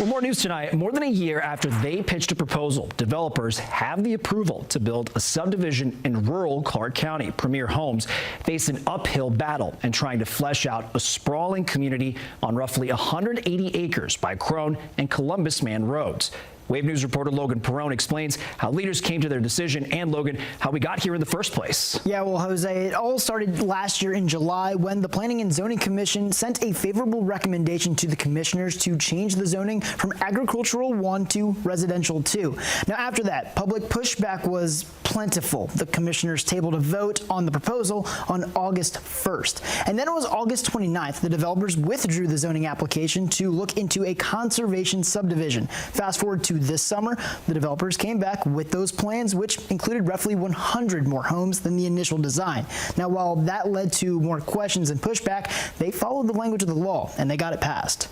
For more news tonight, more than a year after they pitched a proposal, developers have the approval to build a subdivision in rural Clark County. Premier Homes face an uphill battle and trying to flesh out a sprawling community on roughly 180 acres by Crone and Columbus Man roads. Wave News reporter Logan Perrone explains how leaders came to their decision and, Logan, how we got here in the first place. Yeah, well, Jose, it all started last year in July when the Planning and Zoning Commission sent a favorable recommendation to the commissioners to change the zoning from agricultural 1 to residential 2. Now, after that, public pushback was plentiful. The commissioners tabled a vote on the proposal on August 1st. And then it was August 29th. The developers withdrew the zoning application to look into a conservation subdivision. Fast forward to this summer, the developers came back with those plans, which included roughly 100 more homes than the initial design. Now, while that led to more questions and pushback, they followed the language of the law and they got it passed.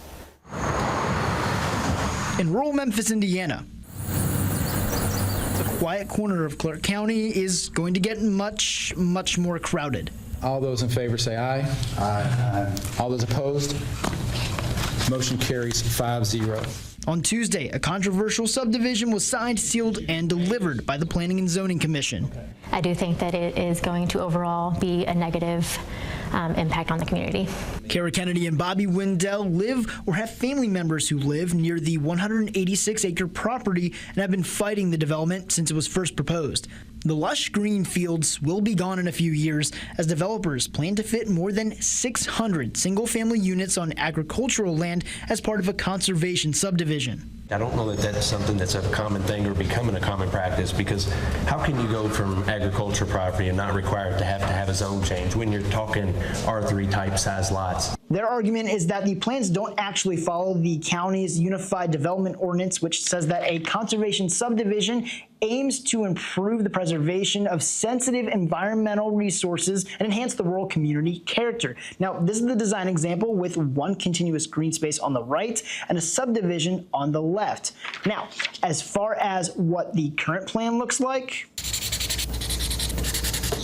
In rural Memphis, Indiana, the quiet corner of Clark County is going to get much more crowded. All those in favor say aye. Aye. All those opposed? Motion carries 5-0. On Tuesday, a controversial subdivision was signed, sealed, and delivered by the Planning and Zoning Commission. I do think that it is going to overall be a negative impact on the community. Kara Kennedy and Bobby Wendell live or have family members who live near the 186-acre property and have been fighting the development since it was first proposed. The lush green fields will be gone in a few years as developers plan to fit more than 600 single-family units on agricultural land as part of a conservation subdivision. I don't know that that's something that's a common thing or becoming a common practice, because how can you go from agriculture property and not required to have a zone change when you're talking R3 type size lots? Their argument is that the plans don't actually follow the county's Unified Development Ordinance, which says that a conservation subdivision aims to improve the preservation of sensitive environmental resources and enhance the rural community character. Now, this is the design example with one continuous green space on the right and a subdivision on the left. Now, as far as what the current plan looks like,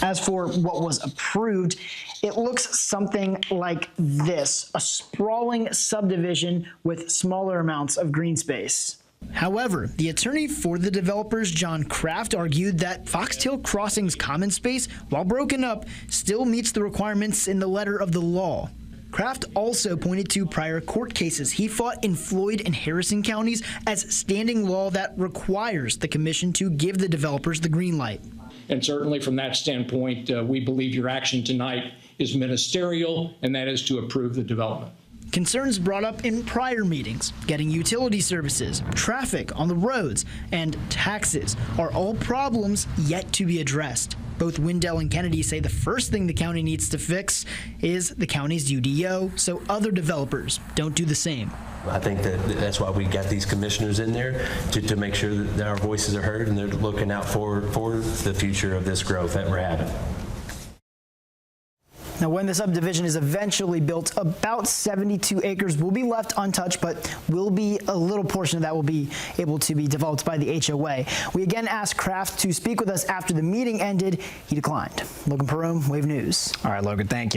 as for what was approved, it looks something like this, a sprawling subdivision with smaller amounts of green space. However, the attorney for the developers, John Kraft, argued that Foxtail Crossing's common space, while broken up, still meets the requirements in the letter of the law. Kraft also pointed to prior court cases he fought in Floyd and Harrison counties as standing law that requires the commission to give the developers the green light. And certainly from that standpoint, we believe your action tonight is ministerial, and that is to approve the development. Concerns brought up in prior meetings, getting utility services, traffic on the roads, and taxes are all problems yet to be addressed. Both Wendell and Kennedy say the first thing the county needs to fix is the county's UDO so other developers don't do the same. I think that's why we got these commissioners in there, to make sure that our voices are heard and they're looking out for the future of this growth that we're having. Now, when the subdivision is eventually built, about 72 acres will be left untouched, but will be a little portion of that will be able to be developed by the HOA. We again asked Kraft to speak with us after the meeting ended. He declined. Logan Perrone, Wave News. All right, Logan, thank you.